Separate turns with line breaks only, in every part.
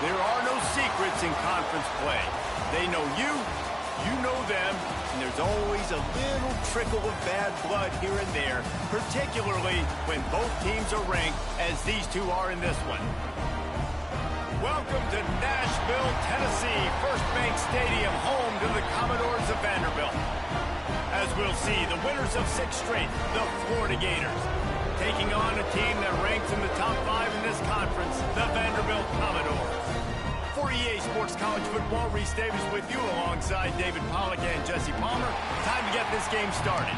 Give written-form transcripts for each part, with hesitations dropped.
There are no secrets in conference play. They know you, you know them, and there's always a little trickle of bad blood here and there, particularly when both teams are ranked, as these two are in this one. Welcome to Nashville, Tennessee, First Bank Stadium, home to the Commodores of Vanderbilt. As we'll see, the winners of 6 straight, the Florida Gators, taking on a team that ranks in the top 5 in this conference, the Vanderbilt Commodores. For EA Sports College Football, Reese Davis with you alongside David Pollack and Jesse Palmer. Time to get this game started.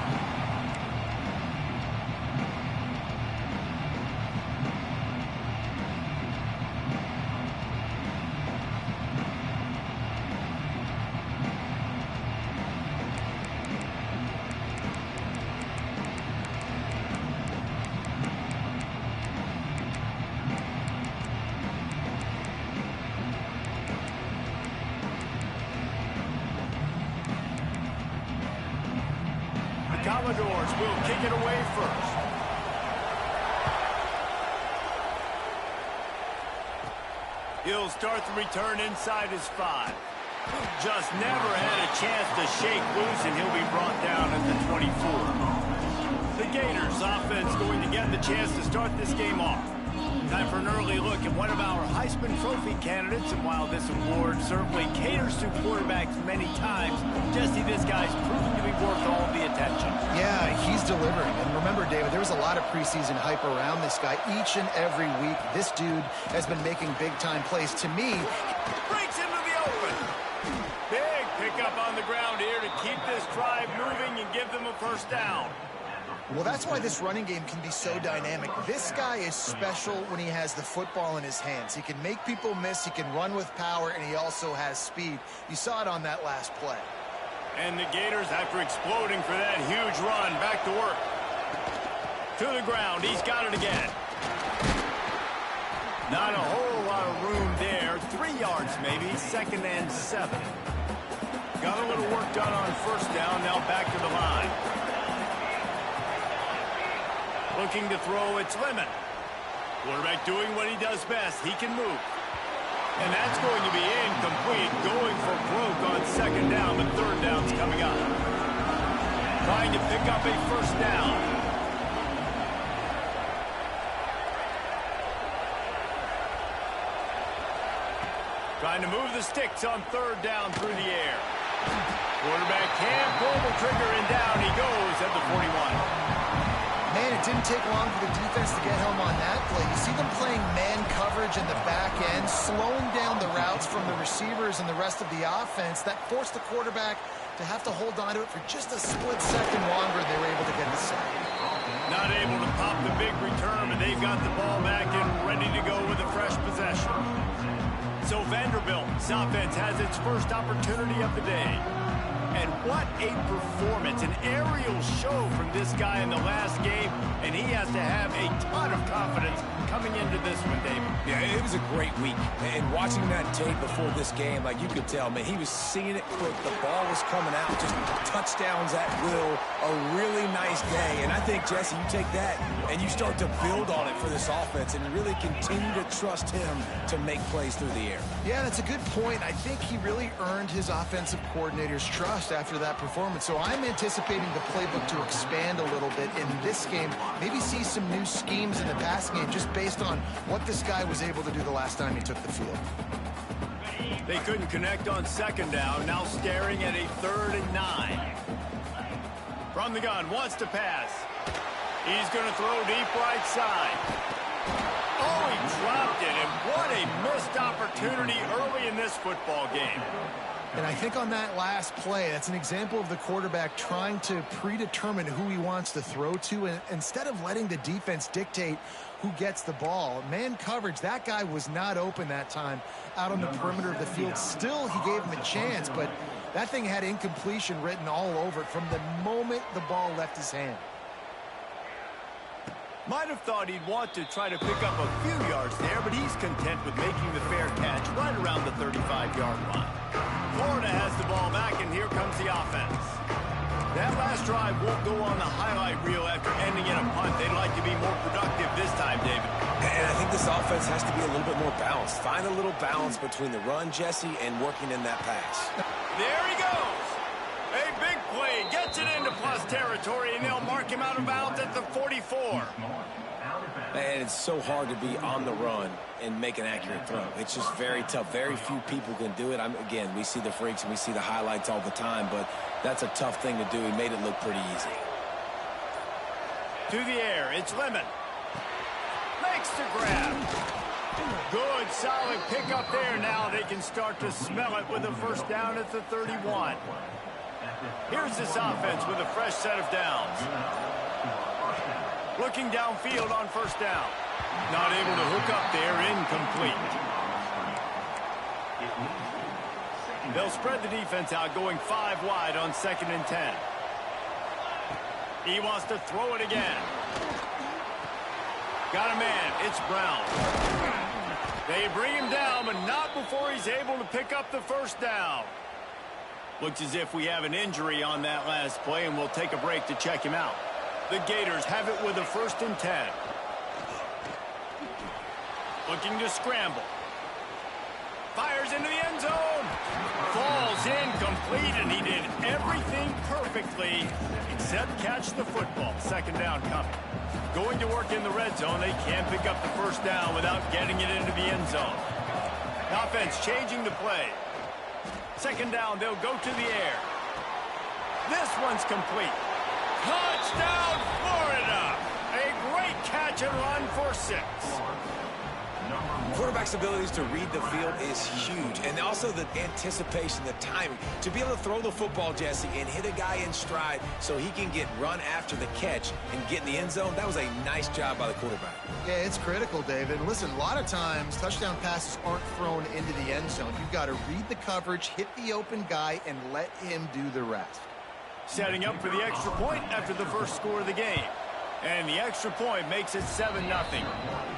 Commodores will kick it away first. He'll start the return inside his 5. Just never had a chance to shake loose, and he'll be brought down at the 24. The Gators offense going to get the chance to start this game off. Time for an early look at one of our Heisman Trophy candidates, and while this award certainly caters to quarterbacks many times, Jesse, this guy's proven to be worth all the attention.
Yeah, he's delivering. And remember, David, there was a lot of preseason hype around this guy. Each and every week, this dude has been making big-time plays. To me,
breaks into the open. Big pickup on the ground here to keep this drive moving and give them a first down.
well, that's why this running game can be so dynamic. This guy is special when he has the football in his hands. He can make people miss, he can run with power, and he also has speed. You saw it on that last play.
And the Gators, after exploding for that huge run, back to work. To the ground, he's got it again. Not a whole lot of room there. 3 yards maybe, 2nd and 7. Got a little work done on first down, now back to the line. Looking to throw, it's Lemon. Quarterback doing what he does best. He can move. And that's going to be incomplete. Going for broke on 2nd down, but 3rd down's coming up. Trying to pick up a first down. Trying to move the sticks on 3rd down through the air. Quarterback can't pull the trigger, and down he goes at the 41.
Man, it didn't take long for the defense to get home on that play. You see them playing man coverage in the back end, slowing down the routes from the receivers and the rest of the offense. That forced the quarterback to have to hold on to it for just a split second longer. They were able to get the sack.
Not able to pop the big return, but they've got the ball back and ready to go with a fresh possession. So Vanderbilt's offense has its first opportunity of the day. And what a performance, an aerial show from this guy in the last game, and he has to have a ton of confidence coming into this one, David.
Yeah, it was a great week, and watching that tape before this game, like you could tell, man, he was seeing it quick. The ball was coming out, just touchdowns at will, a really nice day. And I think, Jesse, you take that and you start to build on it for this offense and really continue to trust him to make plays through the air.
Yeah, that's a good point. I think he really earned his offensive coordinator's trust after that performance. So I'm anticipating the playbook to expand a little bit in this game, maybe see some new schemes in the passing game just based on what this guy was able to do the last time he took the field.
They couldn't connect on 2nd down, now staring at a 3rd and 9. From the gun, wants to pass. He's going to throw deep right side. Oh, he dropped it, and what a missed opportunity early in this football game.
And I think on that last play, that's an example of the quarterback trying to predetermine who he wants to throw to, and instead of letting the defense dictate who gets the ball. Man coverage, that guy was not open that time out on the perimeter of the field. Still, he gave him a chance, but that thing had incompletion written all over it from the moment the ball left his hand.
Might have thought he'd want to try to pick up a few yards there, but he's content with making the fair catch right around the 35-yard line. Florida has the ball back, and here comes the offense. That last drive won't go on the highlight reel after ending in a punt. They'd like to be more productive this time, David.
And I think this offense has to be a little bit more balanced. Find a little balance between the run, Jesse, and working in that pass.
There he goes. A big play. Gets it into plus territory, and they'll mark him out of bounds at the 44.
And it's so hard to be on the run and make an accurate throw. It's just very tough. Very few people can do it. Again, we see the freaks and we see the highlights all the time, but that's a tough thing to do. He made it look pretty easy.
To the air, it's Lemon. Makes the grab. Good, solid pick up there. Now they can start to smell it with a first down at the 31. Here's this offense with a fresh set of downs. Looking downfield on first down. Not able to hook up there, incomplete. They'll spread the defense out, going 5 wide on 2nd and 10. He wants to throw it again. Got a man, it's Brown. They bring him down, but not before he's able to pick up the first down. Looks as if we have an injury on that last play, and we'll take a break to check him out. The Gators have it with a 1st and 10. Looking to scramble. Fires into the end zone. Falls incomplete, and he did everything perfectly except catch the football. 2nd down coming. Going to work in the red zone. They can't pick up the first down without getting it into the end zone. The offense changing the play. 2nd down, they'll go to the air. This one's complete. Touchdown, Florida! A great catch and run for 6.
Quarterback's abilities to read the field is huge, and also the anticipation, the timing. To be able to throw the football, Jesse, and hit a guy in stride so he can get run after the catch and get in the end zone, that was a nice job by the quarterback.
Yeah, it's critical, David. Listen, a lot of times touchdown passes aren't thrown into the end zone. You've got to read the coverage, hit the open guy, and let him do the rest.
Setting up for the extra point after the first score of the game. And the extra point makes it 7-0.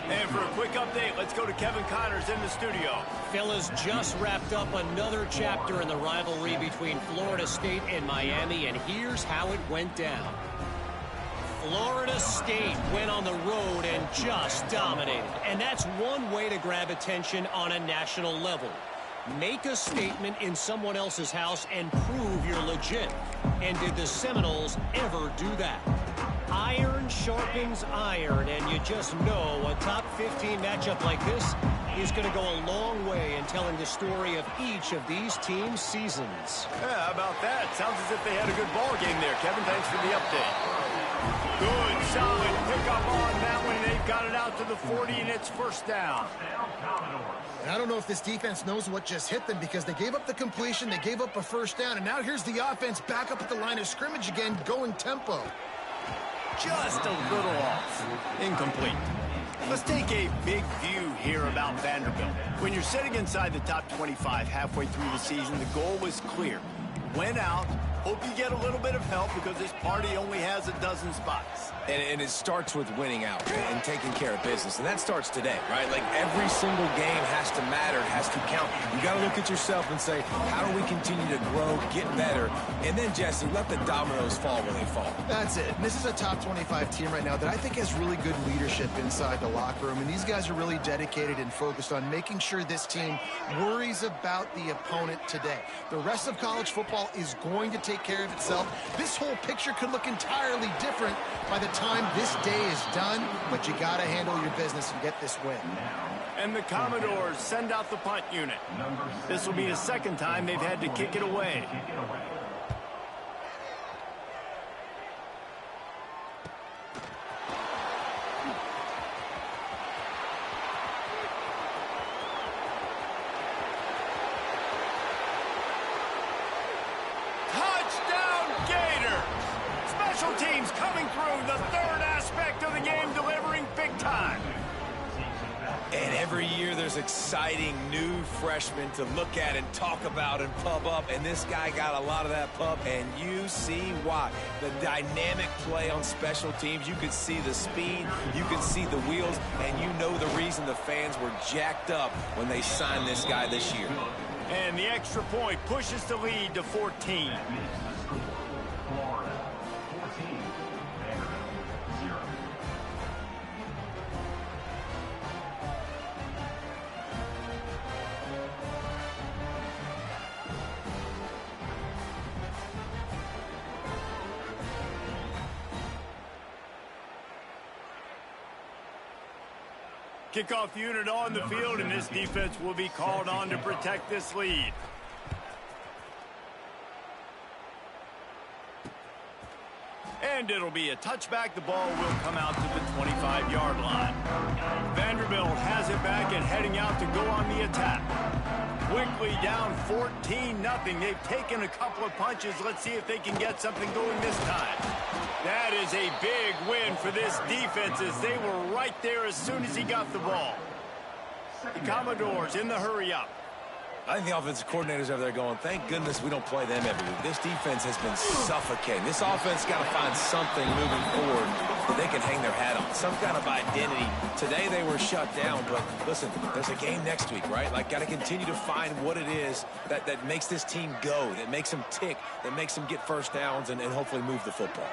And for a quick update, let's go to Kevin Connors in the studio.
Fellas, just wrapped up another chapter in the rivalry between Florida State and Miami, and here's how it went down. Florida State went on the road and just dominated. And that's one way to grab attention on a national level. Make a statement in someone else's house and prove you're legit. And did the Seminoles ever do that? Iron sharpens iron, and you just know a top 15 matchup like this is going to go a long way in telling the story of each of these teams' seasons.
Yeah, how about that? Sounds as if they had a good ball game there. Kevin, thanks for the update. Good, solid pickup on that one. They've got it out to the 40, and it's first down.
And I don't know if this defense knows what just hit them, because they gave up the completion, they gave up a first down, and now here's the offense back up at the line of scrimmage again, going tempo.
Just a little off. Incomplete. Let's take a big view here about Vanderbilt. When you're sitting inside the top 25 halfway through the season, the goal was clear. Win out. Hope you get a little bit of help, because this party only has a dozen spots.
And it starts with winning out and taking care of business. And that starts today, right? Like, every single game has to matter, has to count. You got to look at yourself and say, how do we continue to grow, get better? And then, Jesse, let the dominoes fall where they fall.
That's it. And this is a top 25 team right now that I think has really good leadership inside the locker room. And these guys are really dedicated and focused on making sure this team worries about the opponent today. The rest of college football is going to take care of itself. This whole picture could look entirely different by the time this day is done, but you got to handle your business and get this win.
And the Commodores send out the punt unit. This will be the 2nd time they've had to kick it away. Touchdown, Gators! Special teams coming through, the 3rd aspect of the game, delivering big time.
And every year there's exciting new freshmen to look at and talk about and pub up. And this guy got a lot of that pub, and you see why. The dynamic play on special teams. You can see the speed, you can see the wheels, and you know the reason the fans were jacked up when they signed this guy this year.
And the extra point pushes the lead to 14. Kickoff unit on the field, and this defense will be called on to protect this lead. And it'll be a touchback. The ball will come out to the 25-yard line. Vanderbilt has it back and heading out to go on the attack. Quickly down 14-0. They've taken a couple of punches. Let's see if they can get something going this time. That is a big win for this defense as they were right there as soon as he got the ball. The Commodores in the hurry up.
I think the offensive coordinators over there going, thank goodness we don't play them every week. This defense has been suffocating. This offense got to find something moving forward that they can hang their hat on, some kind of identity. Today they were shut down, but listen, there's a game next week, right? Like, got to continue to find what it is that makes this team go, that makes them tick, that makes them get first downs and hopefully move the football.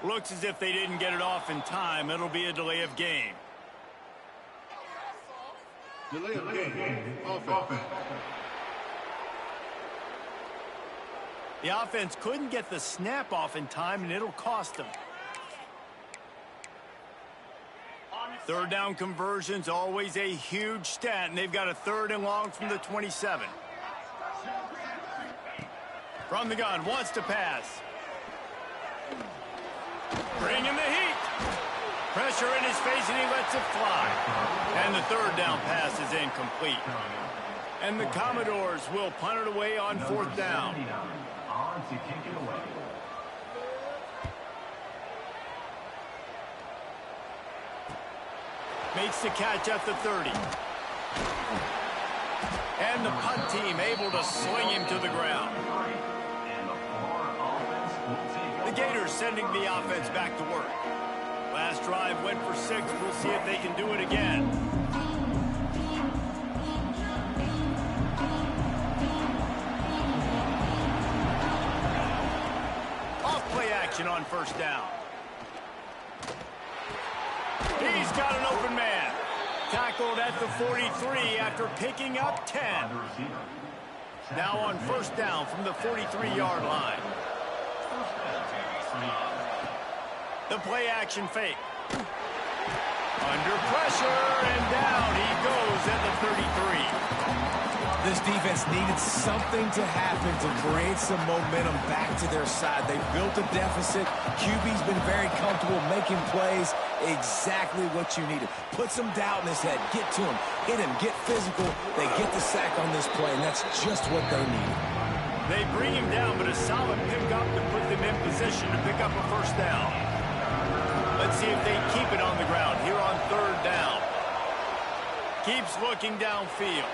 Looks as if they didn't get it off in time. It'll be a delay of game.
Delay of game. Offense.
The offense couldn't get the snap off in time, and it'll cost them. Third down conversions, always a huge stat, and they've got a 3rd and long from the 27. From the gun, wants to pass. Bring him the heat. Pressure in his face, and he lets it fly. And the 3rd down pass is incomplete. And the Commodores will punt it away on 4th down.
On to kick it away.
Makes the catch at the 30. And the punt team able to sling him to the ground. The Gators sending the offense back to work. Last drive went for 6. We'll see if they can do it again. Off play action on 1st down. He's got an open man. Tackled at the 43 after picking up 10. Now on 1st down from the 43-yard line. The play action fake. Under pressure, and down he goes at the 33.
This defense needed something to happen to create some momentum back to their side. They built a deficit. QB's been very comfortable making plays. Exactly what you needed. Put some doubt in his head. Get to him. Hit him. Get physical. They get the sack on this play, and that's just what they need.
They bring him down, but a solid pickup to put them in position to pick up a 1st down. Let's see if they keep it on the ground here on 3rd down. Keeps looking downfield.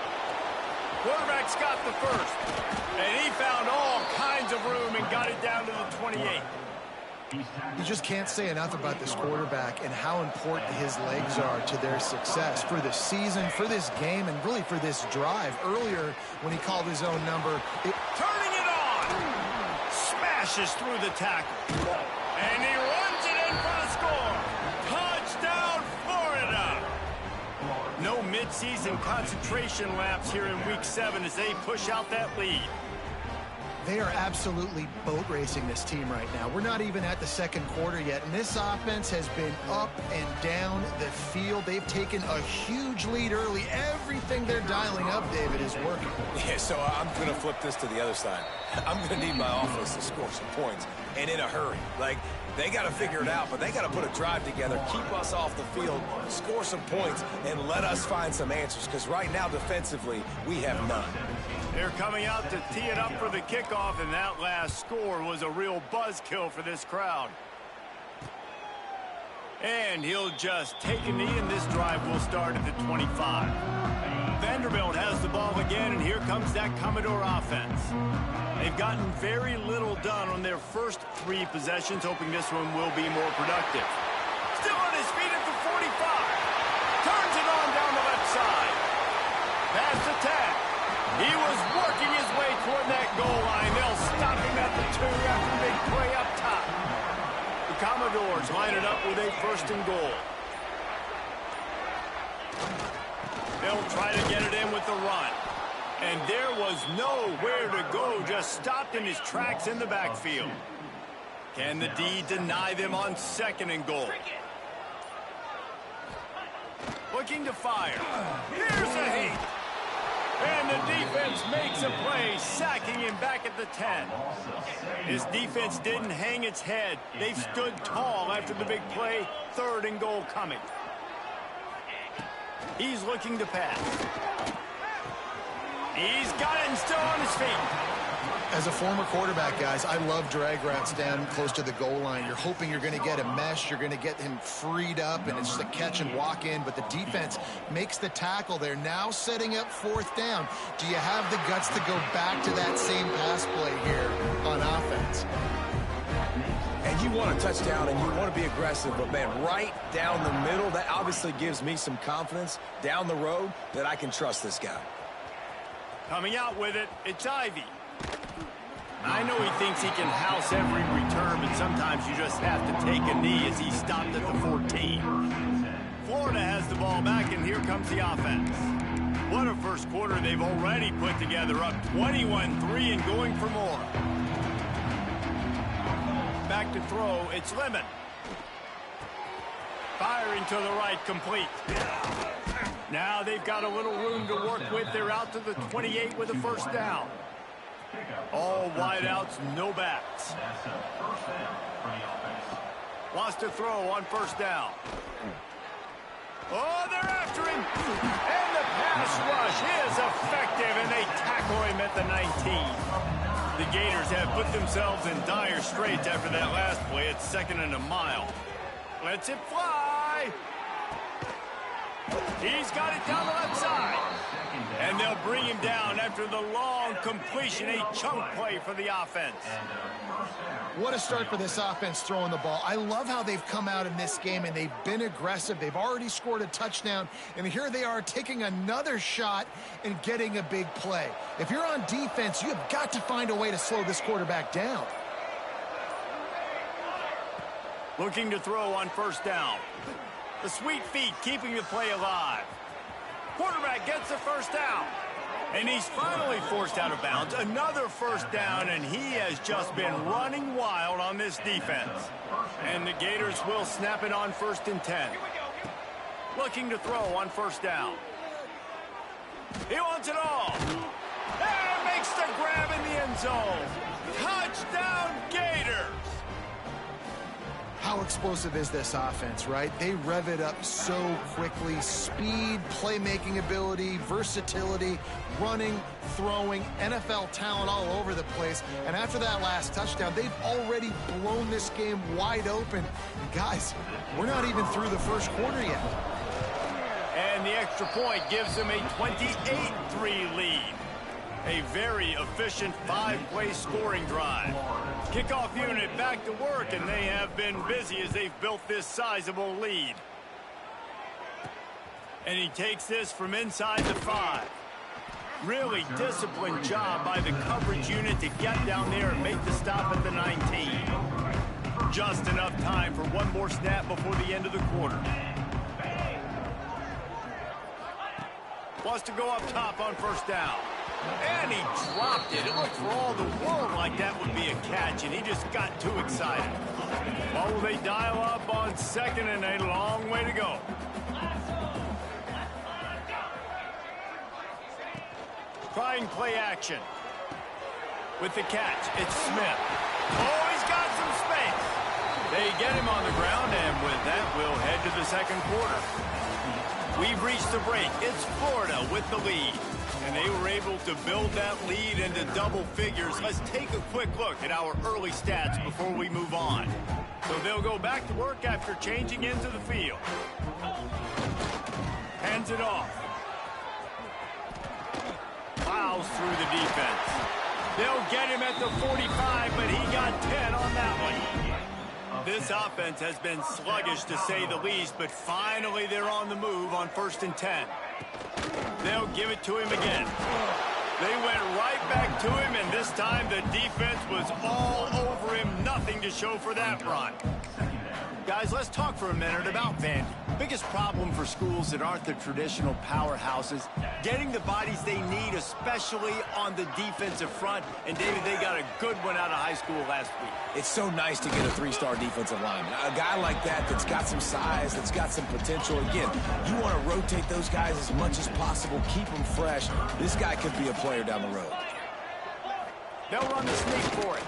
Quarterback's got the 1st. And he found all kinds of room and got it down to the 28.
You just can't say enough about this quarterback and how important his legs are to their success for the season, for this game, and really for this drive. Earlier, when he called his own number,
turning it on! Smashes through the tackle. And he runs it in for the score. Touchdown, Florida! No midseason concentration laps here in Week 7 as they push out that lead.
They are absolutely boat racing this team right now. We're not even at the 2nd quarter yet, and this offense has been up and down the field. They've taken a huge lead early. Everything they're dialing up, David, is working.
Yeah, so I'm going to flip this to the other side. I'm going to need my offense to score some points, and in a hurry. Like, they got to figure it out, but they got to put a drive together, keep us off the field, score some points, and let us find some answers, because right now, defensively, we have none.
They're coming out to tee it up for the kickoff, and that last score was a real buzzkill for this crowd. And he'll just take a knee, and this drive will start at the 25. Vanderbilt has the ball again, and here comes that Commodore offense. They've gotten very little done on their first 3 possessions, hoping this one will be more productive. Still on his feet at the 45. Turns it on down the left side. Pass attack. He was working his way toward that goal line. They'll stop him at the 2 after the big play up top. The Commodores line it up with a 1st and goal. They'll try to get it in with the run. And there was nowhere to go, just stopped in his tracks in the backfield. Can the D deny them on 2nd and goal? Looking to fire. Here's a hit. And the defense makes a play, sacking him back at the 10. This defense didn't hang its head. They've stood tall after the big play. 3rd and goal coming. He's looking to pass. He's got it and still on his feet.
As a former quarterback, guys, I love drag routes down close to the goal line. You're hoping you're going to get a mesh. You're going to get him freed up, and it's just a catch and walk in. But the defense makes the tackle. They're now setting up 4th down. Do you have the guts to go back to that same pass play here on offense?
And you want a touchdown, and you want to be aggressive. But, man, right down the middle, that obviously gives me some confidence down the road that I can trust this guy.
Coming out with it, it's Ivy. I know he thinks he can house every return, but sometimes you just have to take a knee as he stopped at the 14. Florida has the ball back, and here comes the offense. What a first quarter they've already put together, up 21-3 and going for more. Back to throw, it's Lemon. Firing to the right, complete. Now they've got a little room to work with. They're out to the 28 with a 1st down. All wideouts, no backs. Wants to throw on 1st down. Oh, they're after him. And the pass rush is effective, and they tackle him at the 19. The Gators have put themselves in dire straits after that last play. It's 2nd and a mile. Lets it fly. He's got it down the left side. And they'll bring him down after the long completion, a chunk play for the offense.
What a start for this offense throwing the ball. I love how they've come out in this game, and they've been aggressive. They've already scored a touchdown, and here they are taking another shot and getting a big play. If you're on defense, you have got to find a way to slow this quarterback down.
Looking to throw on 1st down. The sweet feet keeping the play alive. Quarterback gets the 1st down. And he's finally forced out of bounds. Another 1st down, and he has just been running wild on this defense. And the Gators will snap it on 1st and 10. Looking to throw on 1st down. He wants it all. And makes the grab in the end zone. Touchdown, Gators!
How explosive is this offense, right? They rev it up so quickly. Speed, playmaking ability, versatility, running, throwing, NFL talent all over the place. And after that last touchdown, they've already blown this game wide open. And guys, we're not even through the first quarter yet.
And the extra point gives them a 28-3 lead. A very efficient 5-play scoring drive. Kickoff unit back to work, and they have been busy as they've built this sizable lead. And he takes this from inside the 5. Really disciplined job by the coverage unit to get down there and make the stop at the 19. Just enough time for one more snap before the end of the quarter. Wants to go up top on 1st down. And he dropped it. It looked for all the world like that would be a catch, and he just got too excited. What will they dial up on 2nd and a long way to go? Trying play action. With the catch, it's Smith. Oh, he's got some space. They get him on the ground, and with that, we'll head to the 2nd quarter. We've reached the break. It's Florida with the lead. And they were able to build that lead into double figures. Let's take a quick look at our early stats before we move on. So they'll go back to work after changing into the field. Hands it off. Plows through the defense. They'll get him at the 45, but he got 10 on that one. This offense has been sluggish, to say the least, but finally they're on the move on 1st and 10. They'll give it to him again. They went right back to him, and this time the defense was all over him. Nothing to show for that run. Guys, let's talk for a minute about Vandy. Biggest problem for schools that aren't the traditional powerhouses, getting the bodies they need, especially on the defensive front. And, David, they got a good one out of high school last week.
It's so nice to get a 3-star defensive lineman. A guy like that's got some size, that's got some potential. Again, you want to rotate those guys as much as possible, keep them fresh. This guy could be a player down the road.
They'll run the sneak for it.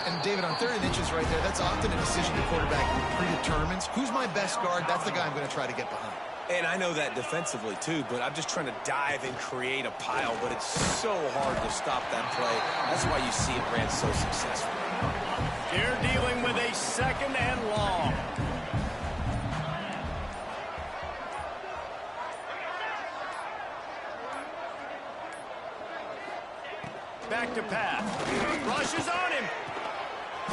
And, David, on 3rd and inches right there, that's often a decision the quarterback predetermines. Who's my best guard? That's the guy I'm going to try to get behind.
And I know that defensively, too, but I'm just trying to dive and create a pile, but it's so hard to stop that play. That's why you see it ran so successfully.
They're dealing with a 2nd and long. Back to pass. Rushes on him.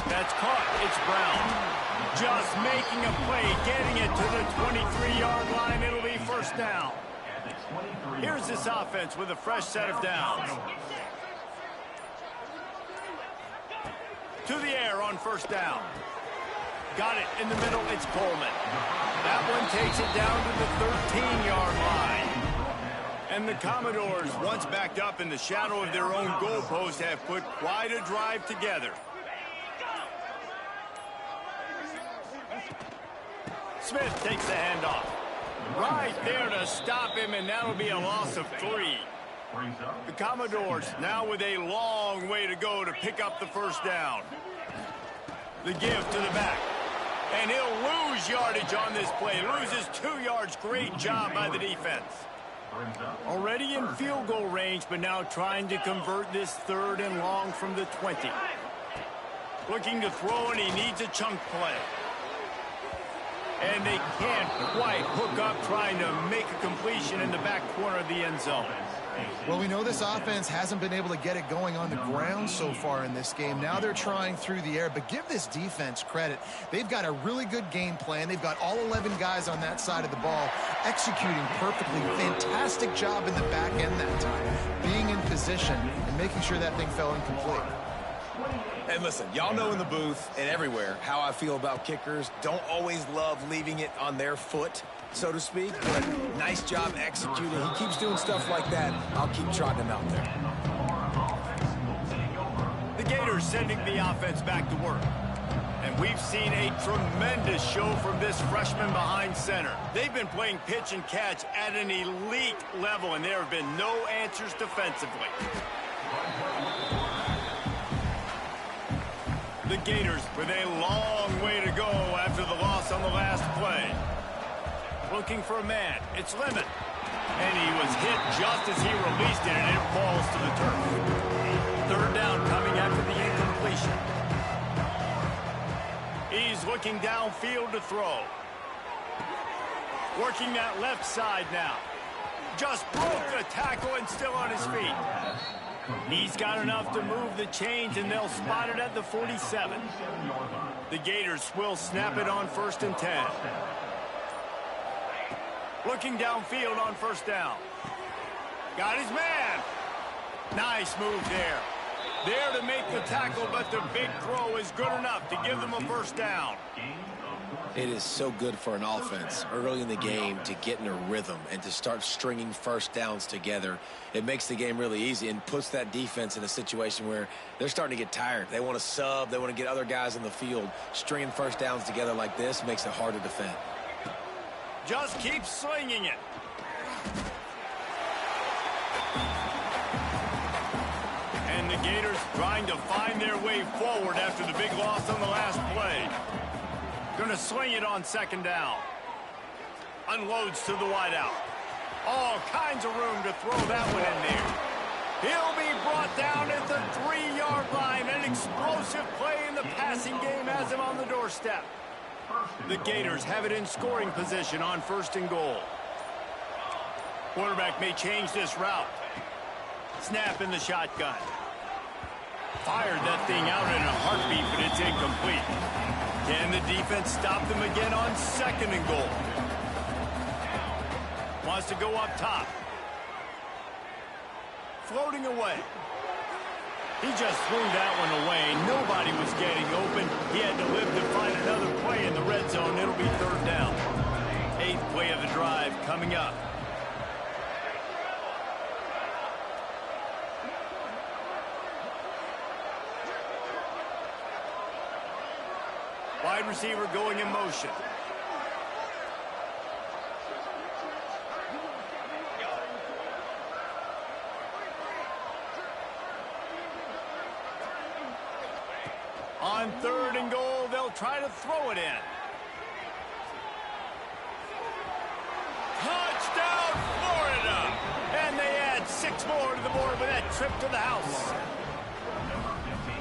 That's caught. It's Brown. Just making a play, getting it to the 23-yard line. It'll be 1st down. Here's this offense with a fresh set of downs. To the air on 1st down. Got it in the middle. It's Coleman. That one takes it down to the 13-yard line. And the Commodores, once backed up in the shadow of their own goalpost, have put quite a drive together. Smith takes the handoff. Right there to stop him, and that'll be a loss of 3. The Commodores now with a long way to go to pick up the 1st down. The give to the back. And he'll lose yardage on this play. Loses 2 yards. Great job by the defense. Already in field goal range, but now trying to convert this 3rd and long from the 20. Looking to throw, and he needs a chunk play. And they can't quite hook up trying to make a completion in the back corner of the end zone.
Well, we know this offense hasn't been able to get it going on the ground so far in this game. Now they're trying through the air, but give this defense credit. They've got a really good game plan. They've got all 11 guys on that side of the ball executing perfectly. Fantastic job in the back end that time, being in position and making sure that thing fell incomplete.
And listen, y'all know in the booth and everywhere how I feel about kickers. Don't always love leaving it on their foot, so to speak, but nice job executing. He keeps doing stuff like that. I'll keep trotting him out there.
The Gators sending the offense back to work. And we've seen a tremendous show from this freshman behind center. They've been playing pitch and catch at an elite level, and there have been no answers defensively. The Gators with a long way to go after the loss on the last play. Looking for a man. It's Lemon. And he was hit just as he released it, and it falls to the turf. 3rd down coming after the incompletion. He's looking downfield to throw. Working that left side now. Just broke the tackle and still on his feet. He's got enough to move the chains, and they'll spot it at the 47. The Gators will snap it on 1st and 10. Looking downfield on 1st down. Got his man. Nice move there. There to make the tackle, but the big throw is good enough to give them a 1st down.
It is so good for an offense early in the game to get in a rhythm and to start stringing 1st downs together. It makes the game really easy and puts that defense in a situation where they're starting to get tired. They want to sub. They want to get other guys in the field. Stringing 1st downs together like this makes it hard to defend.
Just keep slinging it. And the Gators trying to find their way forward after the big loss on the last play. Going to sling it on 2nd down. Unloads to the wideout. All kinds of room to throw that one in there. He'll be brought down at the 3-yard line. An explosive play in the passing game has him on the doorstep. The Gators have it in scoring position on 1st and goal. Quarterback may change this route. Snap in the shotgun. Fired that thing out in a heartbeat, but it's incomplete. Can the defense stop them again on 2nd and goal? Wants to go up top. floating away. He just threw that one away. Nobody was getting open. He had to live to find another play in the red zone. It'll be third down. 8th play of the drive coming up. Wide receiver going in motion. On 3rd and goal, they'll try to throw it in. Touchdown, Florida! And they add 6 more to the board with that trip to the house.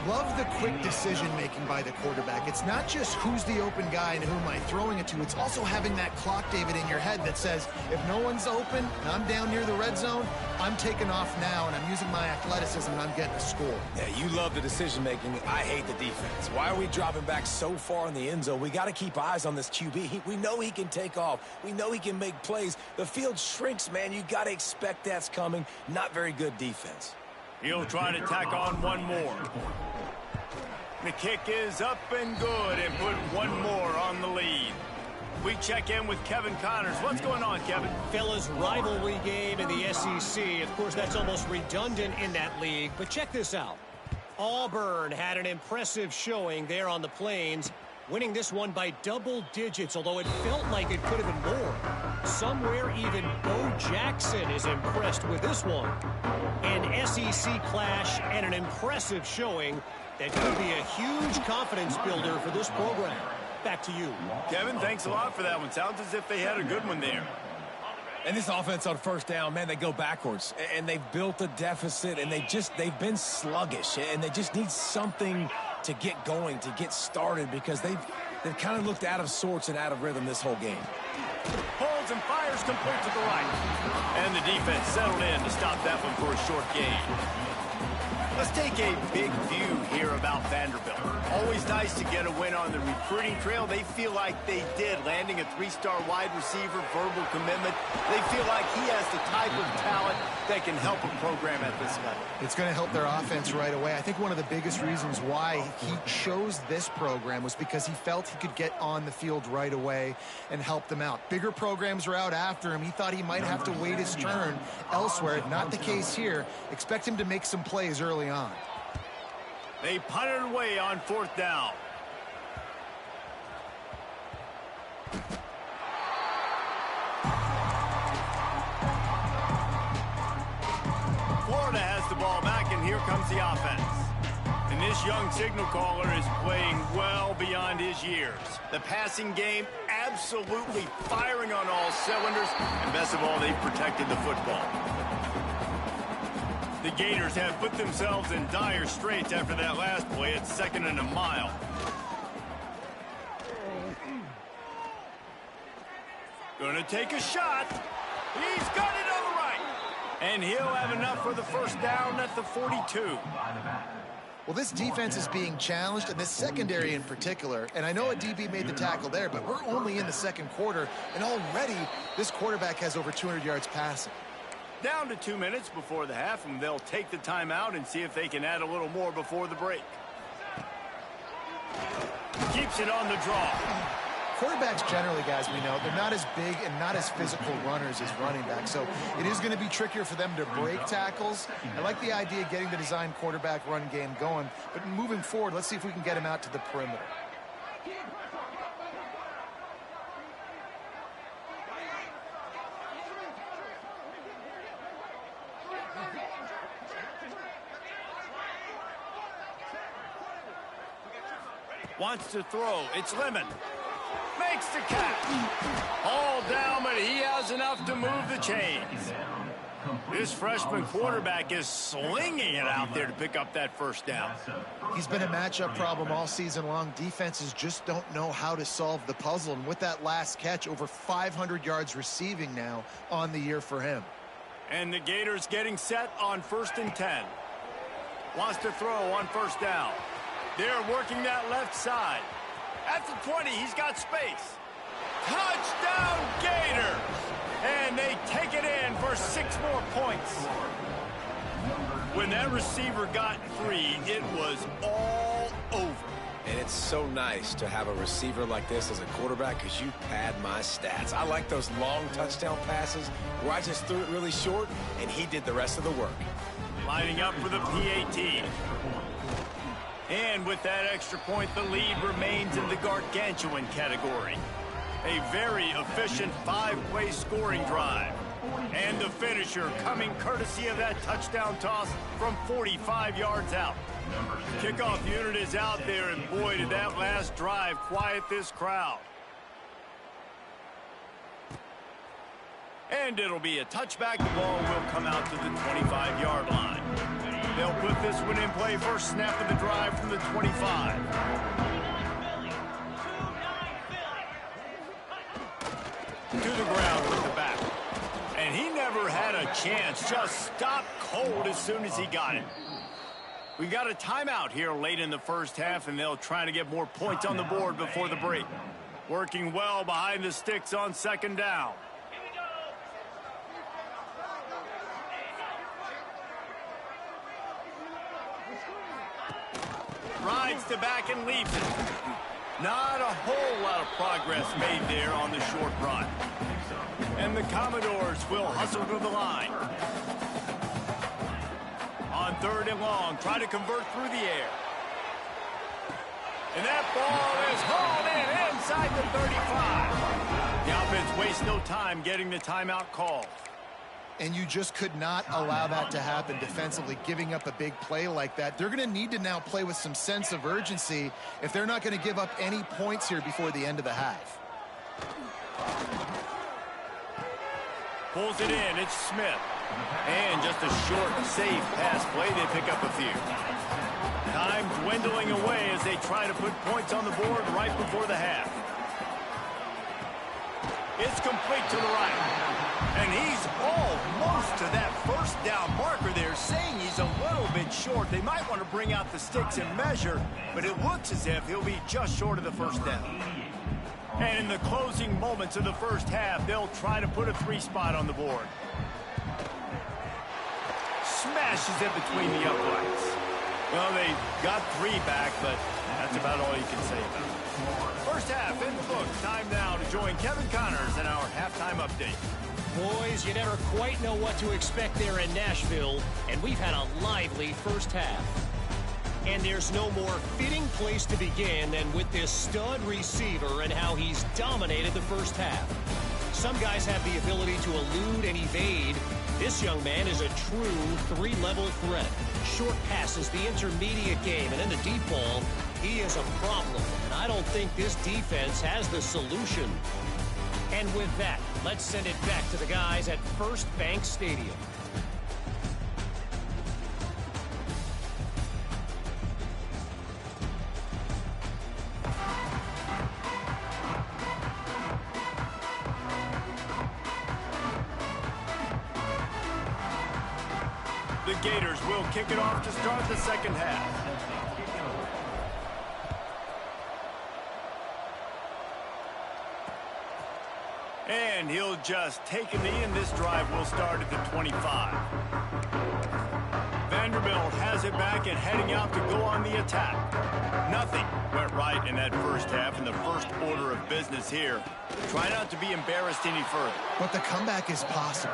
Love the quick decision-making by the quarterback. It's not just who's the open guy and who am I throwing it to. It's also having that clock, David, in your head that says, if no one's open and I'm down near the red zone, I'm taking off now and I'm using my athleticism and I'm getting a score.
Yeah, you love the decision-making. I hate the defense. Why are we dropping back so far in the end zone? We got to keep eyes on this QB. We know he can take off. We know he can make plays. The field shrinks, man. You got to expect that's coming. Not very good defense.
He'll try to tack on one more. The kick is up and good and put one more on the lead. We check in with Kevin Connors. What's going on, Kevin?
Fellas, rivalry game in the SEC. Of course, that's almost redundant in that league. But check this out. Auburn had an impressive showing there on the Plains, winning this one by double digits, although it felt like it could have been more. Somewhere even Bo Jackson is impressed with this one. An SEC clash and an impressive showing that could be a huge confidence builder for this program. Back to you.
Kevin, thanks a lot for that one. Sounds as if they had a good one there.
And this offense on 1st down, man, they go backwards. And they've built a deficit, and they've been sluggish. And they just need something to get going, to get started, because they've kind of looked out of sorts and out of rhythm this whole game.
Holds and fires complete to the right. And the defense settled in to stop that one for a short gain. Let's take a big view here about Vanderbilt. Always nice to get a win on the recruiting trail. They feel like they did, landing a 3-star wide receiver, verbal commitment. They feel like he has the type of talent that can help a program at this level.
It's going to help their offense right away. I think one of the biggest reasons why he chose this program was because he felt he could get on the field right away and help them out. Bigger programs were out after him. He thought he might have to wait his turn elsewhere. Not the case here. Expect him to make some plays early on.
They punted away on 4th down. Florida has the ball back, and here comes the offense. And this young signal caller is playing well beyond his years. The passing game absolutely firing on all cylinders, and best of all, they've protected the football. The Gators have put themselves in dire straits after that last play at 2nd and a mile. Gonna take a shot. He's got it on the right. And he'll have enough for the 1st down at the 42.
Well, this defense is being challenged, and this secondary in particular. And I know a DB made the tackle there, but we're only in the 2nd quarter, and already this quarterback has over 200 yards passing.
Down to 2 minutes before the half, and they'll take the timeout and see if they can add a little more before the break. Keeps it on the draw.
Quarterbacks generally, guys, we know, they're not as big and not as physical runners as running backs, so it is going to be trickier for them to break tackles. I like the idea of getting the design quarterback run game going, but moving forward, let's see if we can get him out to the perimeter.
Wants to throw. It's Lemon. Makes the catch. All down, but he has enough to move the chains. This freshman quarterback is slinging it out there to pick up that 1st down.
He's been a matchup problem all season long. Defenses just don't know how to solve the puzzle. And with that last catch, over 500 yards receiving now on the year for him.
And the Gators getting set on 1st and 10. Wants to throw on 1st down. They're working that left side. At the 20, he's got space. Touchdown, Gators! And they take it in for 6 more points. When that receiver got free, it was all over.
And it's so nice to have a receiver like this as a quarterback because you pad my stats. I like those long touchdown passes where I just threw it really short and he did the rest of the work.
Lining up for the PAT. And with that extra point, the lead remains in the gargantuan category. A very efficient 5-play scoring drive. And the finisher coming courtesy of that touchdown toss from 45 yards out. The kickoff unit is out there, and boy, did that last drive quiet this crowd. And it'll be a touchback. The ball will come out to the 25-yard line. They'll put this one in play first snap of the drive from the 25. To the ground with the back. And he never had a chance. Just stopped cold as soon as he got it. We got a timeout here late in the first half, and they'll try to get more points on the board before the break. Working well behind the sticks on second down. Rides to back and leaves it. Not a whole lot of progress made there on the short run. And the Commodores will hustle to the line. On third and long, try to convert through the air. And that ball is hauled in inside the 35. The offense wastes no time getting the timeout called.
And you just could not allow that to happen defensively, giving up a big play like that. They're going to need to now play with some sense of urgency if they're not going to give up any points here before the end of the half.
Pulls it in, it's Smith. And just a short, safe pass play, they pick up a few. Time dwindling away as they try to put points on the board right before the half. It's complete to the right. And he's almost to that first down marker there, saying he's a little bit short. They might want to bring out the sticks and measure, but it looks as if he'll be just short of the first down. And in the closing moments of the first half, they'll try to put a 3-spot on the board. Smashes it between the uprights. Well, they got 3 back, but that's about all you can say about it. First half in the books. Time now to join Kevin Connors in our halftime update.
Boys, you never quite know what to expect there in Nashville, and we've had a lively first half. And there's no more fitting place to begin than with this stud receiver and how he's dominated the first half. Some guys have the ability to elude and evade. This young man is a true 3-level threat. Short passes, the intermediate game, and in the deep ball, he is a problem. And I don't think this defense has the solution. And with that, let's send it back to the guys at First Bank Stadium.
The Gators will kick it off to start the second half. And he'll just take a knee, and this drive will start at the 25. Vanderbilt has it back and heading out to go on the attack. Nothing went right in that first half, in the first order of business here. Try not to be embarrassed any further.
But the comeback is possible.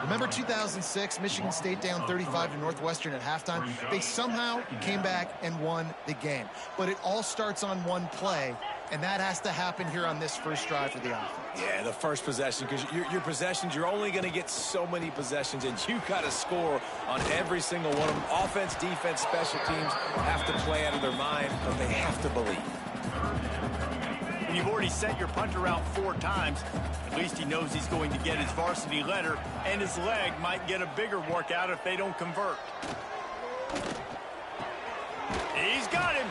Remember 2006, Michigan State down 35 to Northwestern at halftime? They somehow came back and won the game. But it all starts on one play, and that has to happen here on this first drive for the offense.
Yeah, the first possession, because your possessions, you're only going to get so many possessions, and you got to score on every single one of them. Offense, defense, special teams have to play out of their mind, but they have to believe.
You've already sent your punter out 4 times. At least he knows he's going to get his varsity letter, and his leg might get a bigger workout if they don't convert. He's got him.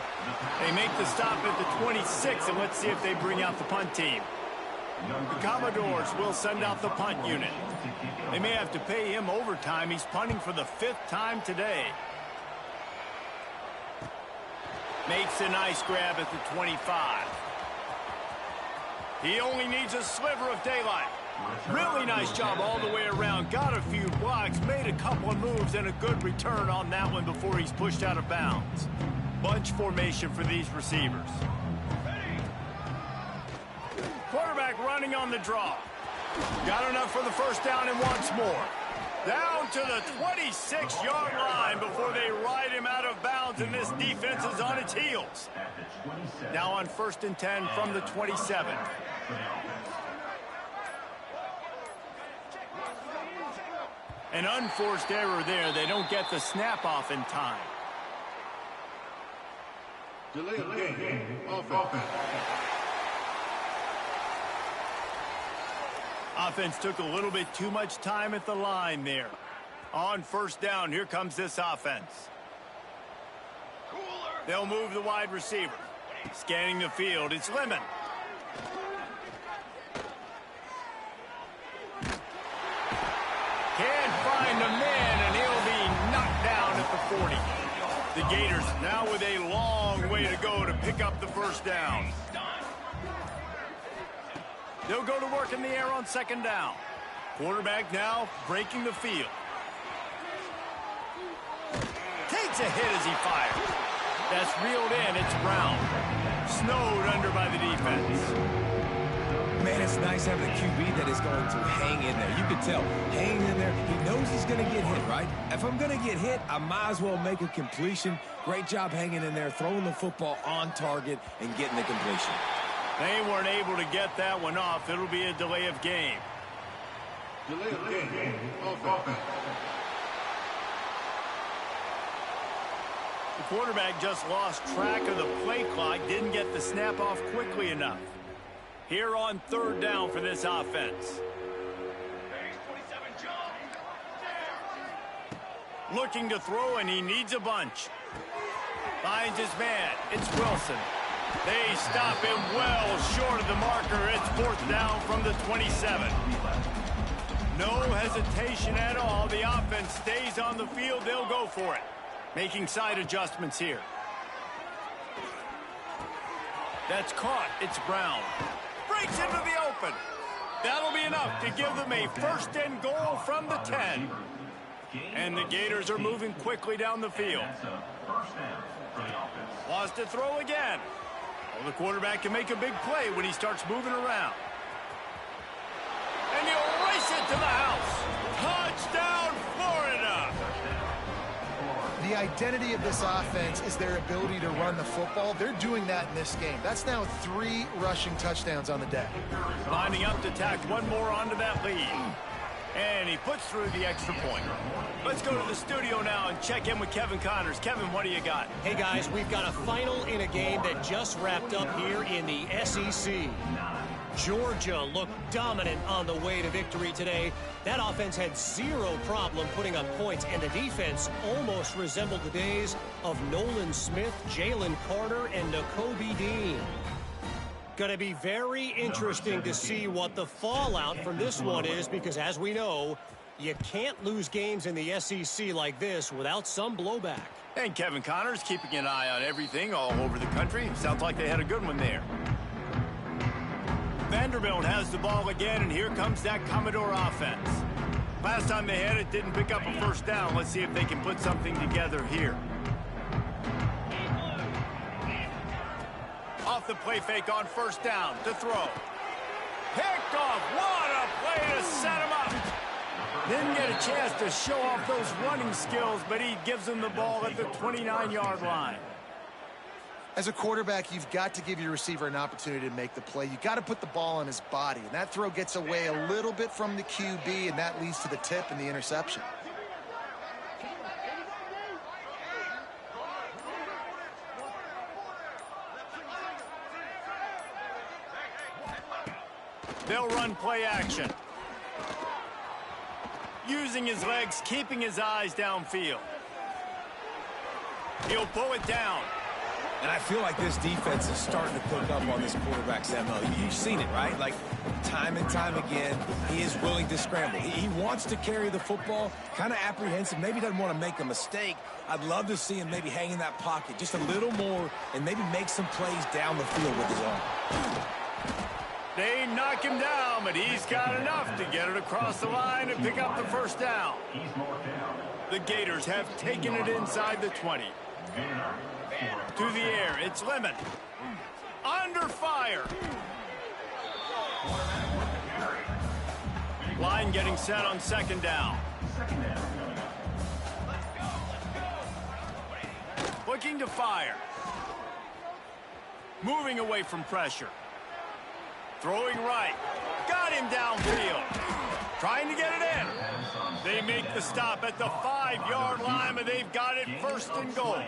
They make the stop at the 26, and let's see if they bring out the punt team. The Commodores will send out the punt unit. They may have to pay him overtime. He's punting for the 5th time today. Makes a nice grab at the 25. He only needs a sliver of daylight. Really nice job all the way around. Got a few blocks, made a couple of moves, and a good return on that one before he's pushed out of bounds. Bunch formation for these receivers. Quarterback running on the draw. Got enough for the first down and wants more. Down to the 26-yard line before they ride him out of bounds, and this defense is on its heels. Now on 1st and 10 from the 27. An unforced error there. They don't get the snap off in time.
Delay of game. Offense.
Offense took a little bit too much time at the line there. On 1st down, here comes this offense. They'll move the wide receiver. Scanning the field, it's Lemon. Can't find a man, and he'll be knocked down at the 40. The Gators now with a long way to go to pick up the first down. They'll go to work in the air on 2nd down. Quarterback now breaking the field. Takes a hit as he fires. That's reeled in. It's Brown. Snowed under by the defense.
Man, it's nice having a QB that is going to hang in there. You can tell, hanging in there, he knows he's going to get hit, right? If I'm going to get hit, I might as well make a completion. Great job hanging in there, throwing the football on target and getting the completion.
They weren't able to get that one off. It'll be a delay of game.
Delay of game. Offense.
The quarterback just lost track of the play clock, didn't get the snap off quickly enough. Here on 3rd down for this offense. Looking to throw, and he needs a bunch. Finds his man. It's Wilson. They stop him well short of the marker. It's 4th down from the 27. No hesitation at all. The offense stays on the field. They'll go for it. Making side adjustments here. That's caught. It's Brown. Breaks into the open. That'll be enough to give them a 1st and goal from the 10. And the Gators are moving quickly down the field. Wants to throw again. Well, the quarterback can make a big play when he starts moving around. And he'll race it to the house. Touchdown, Florida!
The identity of this offense is their ability to run the football. They're doing that in this game. That's now 3 rushing touchdowns on the day.
Lining up to tack one more onto that lead. And he puts through the extra point. Let's go to the studio now and check in with Kevin Connors. Kevin, what do you got?
Hey, guys, we've got a final in a game that just wrapped up here in the SEC. Georgia looked dominant on the way to victory today. That offense had 0 problem putting up points, and the defense almost resembled the days of Nolan Smith, Jalen Carter, and Nakobe Dean. Going to be very interesting to see what the fallout from this one is, because as we know, you can't lose games in the SEC like this without some blowback.
And Kevin Connors keeping an eye on everything all over the country. Sounds like they had a good one there. Vanderbilt has the ball again, and here comes that Commodore offense. Last time they had it, didn't pick up a 1st down. Let's see if they can put something together here. Off the play fake on 1st down to throw. Picked off. What a play to set him up. Didn't get a chance to show off those running skills, but he gives them the ball at the 29-yard line.
As a quarterback, you've got to give your receiver an opportunity to make the play. You've got to put the ball on his body, and that throw gets away a little bit from the QB, and that leads to the tip and the interception.
They'll run play action. Using his legs, keeping his eyes downfield. He'll pull it down.
And I feel like this defense is starting to pick up on this quarterback's MO. You've seen it, right? Like, time and time again, he is willing to scramble. He wants to carry the football, kind of apprehensive, maybe doesn't want to make a mistake. I'd love to see him maybe hang in that pocket just a little more and maybe make some plays down the field with his own.
They knock him down, but he's got enough to get it across the line and pick up the first down. The Gators have taken it inside the 20. To the air, it's Lemon. Under fire. Line getting set on second down. Looking to fire. Moving away from pressure. Throwing right. Got him downfield. Trying to get it in. They make the stop at the 5-yard line, but they've got it first and goal.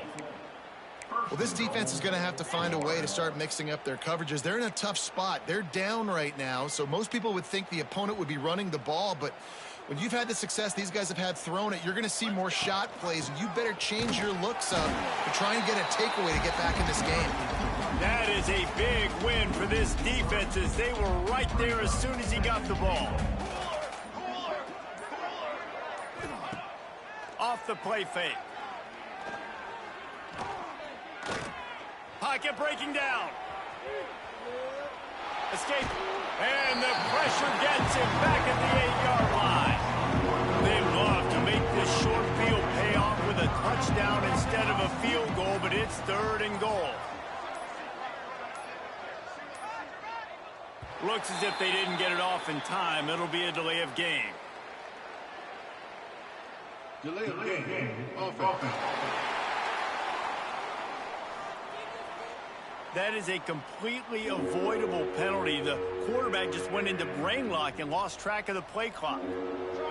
Well, this defense is going to have to find a way to start mixing up their coverages. They're in a tough spot. They're down right now, so most people would think the opponent would be running the ball, but when you've had the success these guys have had throwing it, you're going to see more shot plays, and you better change your looks up to try and get a takeaway to get back in this game.
That is a big win for this defense as they were right there as soon as he got the ball. Off the play fake. Pocket breaking down. Escape. And the pressure gets him back at the 8-yard line. They'd love to make this short field pay off with a touchdown instead of a field goal, but it's third and goal. Looks as if they didn't get it off in time. It'll be a delay of game.
Delay of game. Offense.
That is a completely avoidable penalty. The quarterback just went into brain lock and lost track of the play clock.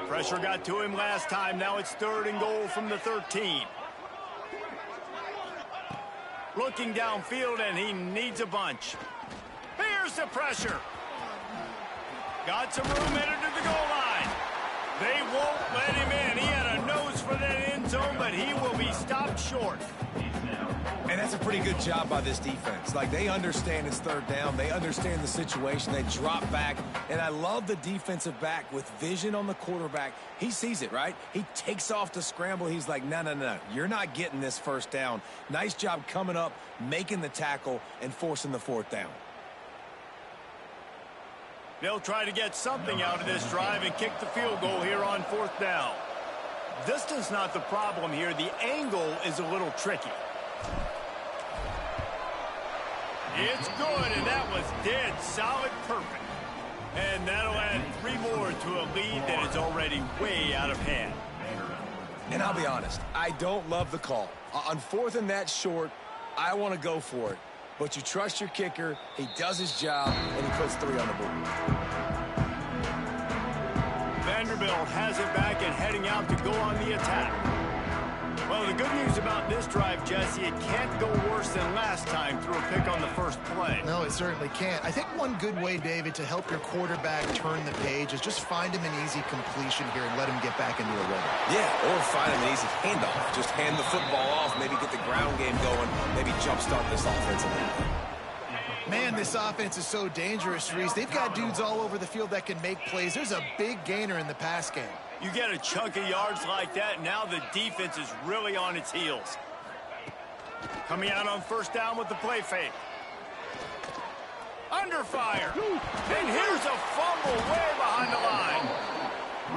Pressure got to him last time. Now it's third and goal from the 13. Looking downfield, and he needs a bunch. Here's the pressure. Got some room headed to the goal line. They won't let him in. He had a nose for that end zone, but he will be stopped short.
And that's a pretty good job by this defense. Like, they understand it's third down. They understand the situation. They drop back. And I love the defensive back with vision on the quarterback. He sees it, right? He takes off the scramble. He's like, no, no, no. You're not getting this first down. Nice job coming up, making the tackle, and forcing the fourth down.
They'll try to get something out of this drive and kick the field goal here on fourth down. Distance not the problem here. The angle is a little tricky. It's good, and that was dead solid perfect. And that'll add 3 more to a lead that is already way out of hand.
And I'll be honest, I don't love the call. On fourth and that short, I want to go for it. But you trust your kicker, he does his job, and he puts 3 on the board.
Vanderbilt has it back and heading out to go on the attack. Well, the good news about this drive, Jesse, it can't go worse than last time through a pick on the first play.
No, it certainly can't. I think one good way, David, to help your quarterback turn the page is just find him an easy completion here and let him get back into a rhythm.
Yeah, or find him an easy handoff. Just hand the football off, maybe get the ground game going, maybe jumpstart this offense a little bit.
Man, this offense is so dangerous, Reese. They've got dudes all over the field that can make plays. There's a big gainer in the pass game.
You get a chunk of yards like that, now the defense is really on its heels. Coming out on first down with the play fake. Under fire. And here's a fumble way behind the line.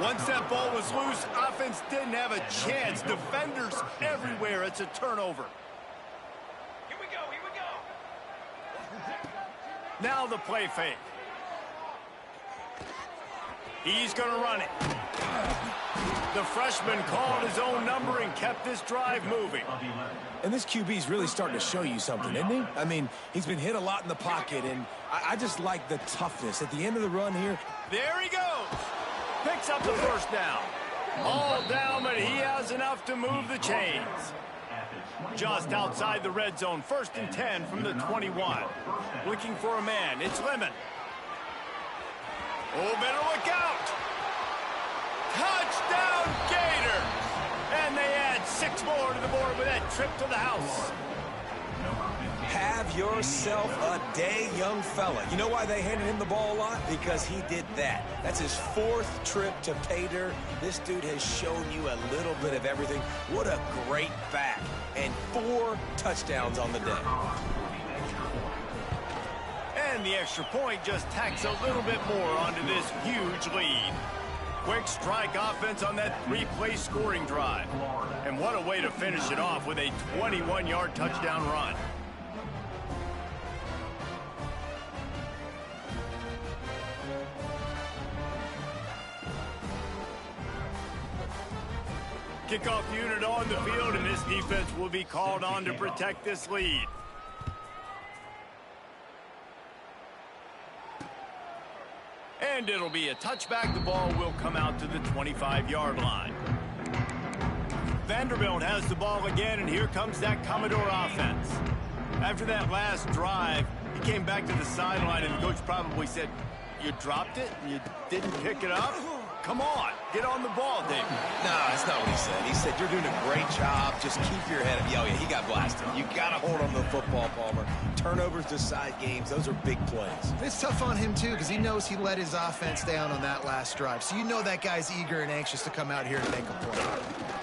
Once that ball was loose, offense didn't have a chance. Defenders everywhere. It's a turnover.
Here we go.
Now the play fake. He's going to run it. The freshman called his own number and kept this drive moving.
And this QB's really starting to show you something, isn't he? I mean, he's been hit a lot in the pocket, and I just like the toughness. At the end of the run here.
There he goes. Picks up the first down. All down, but he has enough to move the chains. Just outside the red zone, 1st and 10 from the 21. Looking for a man. It's Lemon. Oh, better look out. Touchdown, Gators. And they add 6 more to the board with that trip to the house.
Have yourself a day, young fella. You know why they handed him the ball a lot? Because he did that. That's his 4th trip to pay dirt. This dude has shown you a little bit of everything. What a great back. And 4 touchdowns on the day.
And And the extra point just tacks a little bit more onto this huge lead. Quick strike offense on that 3-play scoring drive. And what a way to finish it off with a 21-yard touchdown run. Kickoff unit on the field, and this defense will be called on to protect this lead. And it'll be a touchback. The ball will come out to the 25-yard line. Vanderbilt has the ball again, and here comes that Commodore offense. After that last drive, he came back to the sideline, and the coach probably said, "You dropped it? You didn't pick it up? Come on, get on the ball, David."
No, that's not what he said. He said, "You're doing a great job. Just keep your head up." Oh, yeah, he got blasted. You got to hold on to the football, Palmer. Turnovers decide games. Those are big plays.
It's tough on him, too, because he knows he let his offense down on that last drive. So you know that guy's eager and anxious to come out here and make a play.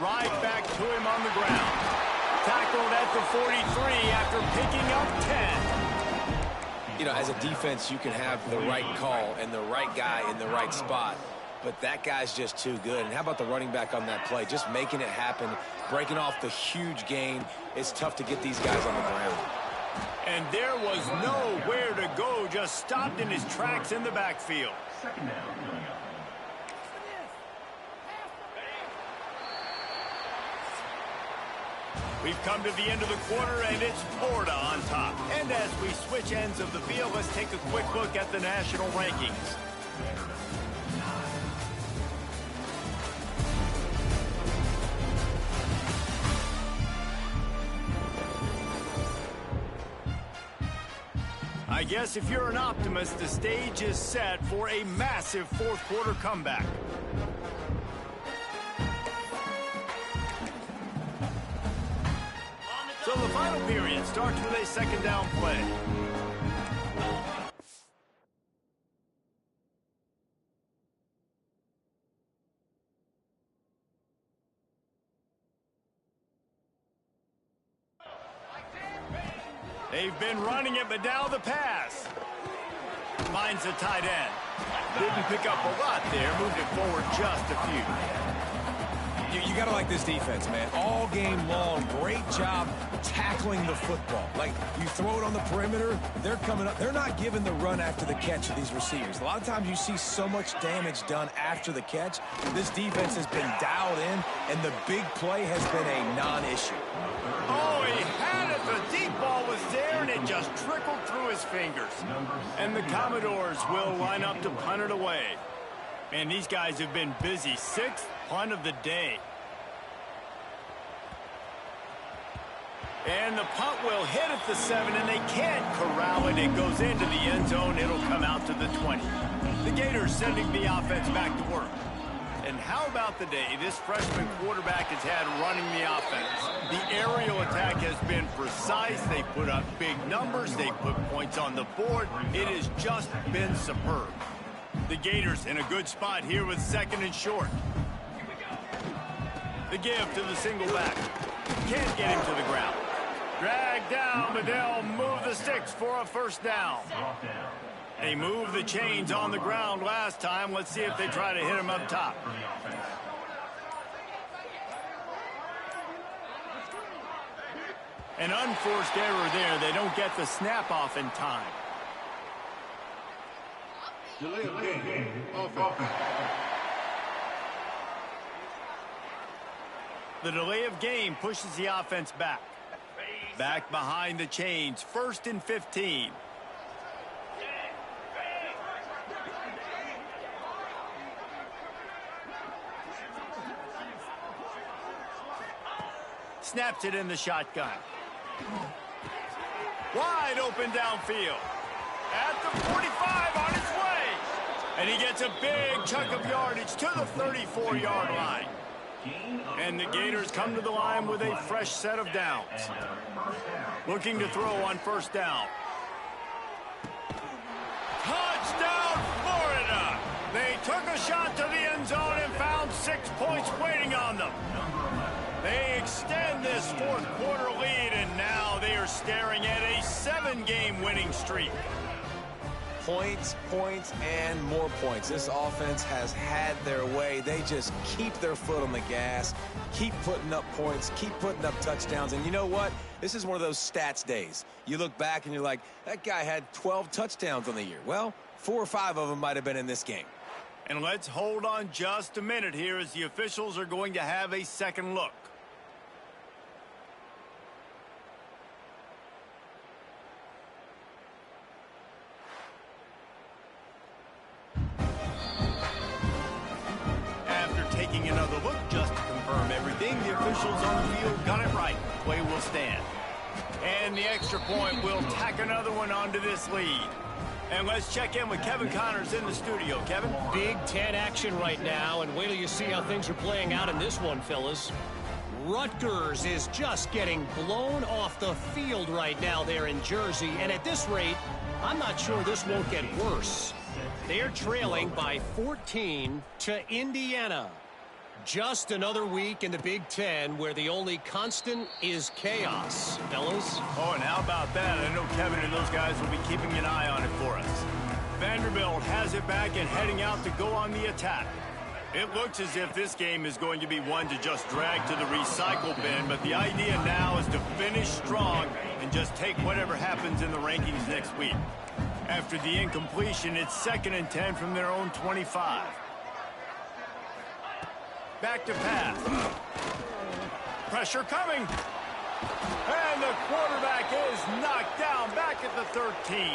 Right back to him on the ground. Tackled at the 43 after picking up 10.
You know, as a defense, you can have the right call and the right guy in the right spot. But that guy's just too good. And how about the running back on that play? Just making it happen, breaking off the huge gain. It's tough to get these guys on the ground.
And there was nowhere to go, just stopped in his tracks in the backfield.
Second down.
We've come to the end of the quarter, and it's Florida on top. And as we switch ends of the field, let's take a quick look at the national rankings. I guess if you're an optimist, the stage is set for a massive fourth-quarter comeback. So the final period starts with a second down play. They've been running it, but now the pass. Finds a tight end. Didn't pick up a lot there, moved it forward just a few.
You got to like this defense, man. All game long, great job tackling the football. Like, you throw it on the perimeter, they're coming up. They're not giving the run after the catch of these receivers. A lot of times you see so much damage done after the catch. This defense has been dialed in, and the big play has been a non-issue.
Oh, he had it. The deep ball was there, and it just trickled through his fingers. And the Commodores will line up to punt it away. Man, these guys have been busy. Sixth punt of the day. And the punt will hit at the 7, and they can't corral it. It goes into the end zone. It'll come out to the 20. The Gators sending the offense back to work. And how about the day this freshman quarterback has had running the offense? The aerial attack has been precise. They put up big numbers. They put points on the board. It has just been superb. The Gators in a good spot here with second and short. The give to the single back. Can't get him to the ground. Drag down, but they'll move the sticks for a first down. They moved the chains on the ground last time. Let's see if they try to hit him up top. An unforced error there. They don't get the snap off in time.
Delay of game. Offense.
The delay of game pushes the offense back. Back behind the chains. First and 15. Snaps it in the shotgun. Wide open downfield. At the 45 on his way. And he gets a big chunk of yardage to the 34-yard line. And the Gators come to the line with a fresh set of downs. Looking to throw on first down. Touchdown, Florida! They took a shot to the end zone and found 6 points waiting on them. They extend this fourth quarter lead, and now they are staring at a 7-game winning streak.
Points, points, and more points. This offense has had their way. They just keep their foot on the gas, keep putting up points, keep putting up touchdowns. And you know what? This is one of those stats days. You look back and you're like, that guy had 12 touchdowns on the year. Well, 4 or 5 of them might have been in this game.
And let's hold on just a minute here as the officials are going to have a second look. Taking another look just to confirm everything, the officials on the field got it right. Play will stand. And the extra point will tack another one onto this lead. And let's check in with Kevin Connors in the studio. Kevin?
Big Ten action right now, and wait till you see how things are playing out in this one, fellas. Rutgers is just getting blown off the field right now there in Jersey, and at this rate, I'm not sure this won't get worse. They're trailing by 14 to Indiana. Just another week in the Big Ten where the only constant is chaos, fellas.
Oh, and how about that? I know Kevin and those guys will be keeping an eye on it for us. Vanderbilt has it back and heading out to go on the attack. It looks as if this game is going to be one to just drag to the recycle bin, but the idea now is to finish strong and just take whatever happens in the rankings next week. After the incompletion, it's 2nd and 10 from their own 25. Back to pass. Pressure coming. And the quarterback is knocked down back at the 13.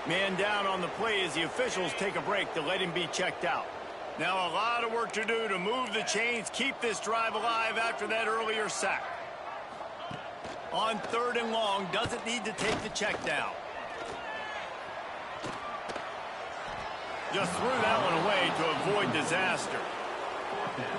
Man down on the play as the officials take a break to let him be checked out. Now a lot of work to do to move the chains, keep this drive alive after that earlier sack. On 3rd and long, doesn't need to take the check down. Just threw that one away to avoid disaster.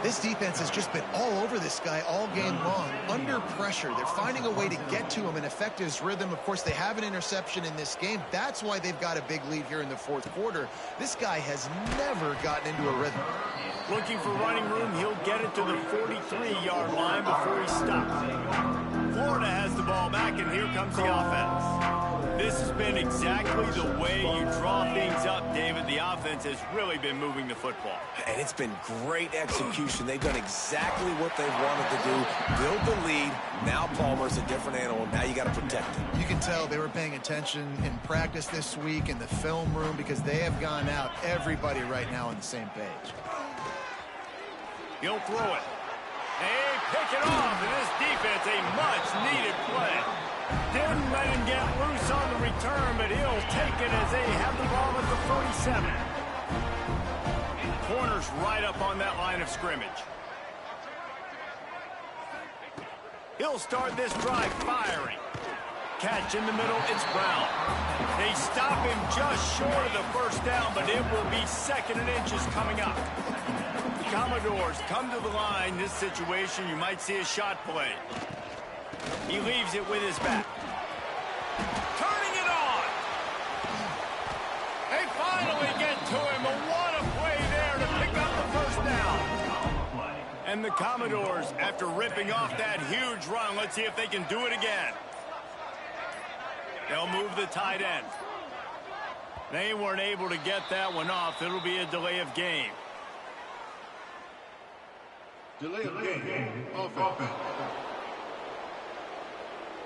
This defense has just been all over this guy all game long. Under pressure, they're finding a way to get to him and affect his rhythm. Of course, they have an interception in this game. That's why they've got a big lead here in the 4th quarter. This guy has never gotten into a rhythm.
Looking for running room, he'll get it to the 43-yard line before he stops. Florida has the ball back, and here comes the offense. This has been exactly the way you draw things up, David. The offense has really been moving the football.
And it's been great execution. They've done exactly what they wanted to do. Build the lead. Now Palmer's a different animal. Now you got to protect him.
You can tell they were paying attention in practice this week in the film room because they have gone out, everybody right now on the same page.
He'll throw it. They pick it off, and this defense, a much-needed play. Didn't let him get loose on the return, but he'll take it as they have the ball at the 47. Corner's right up on that line of scrimmage. He'll start this drive firing. Catch in the middle, it's Brown. They stop him just short of the 1st down, but it will be 2nd and inches coming up. Commodores come to the line. This situation, you might see a shot play. He leaves it with his back. Turning it on. They finally get to him. And what a play there to pick up the 1st down. And the Commodores, after ripping off that huge run, let's see if they can do it again. They'll move the tight end. They weren't able to get that one off. It'll be a delay of game.
Delay of game. Offense.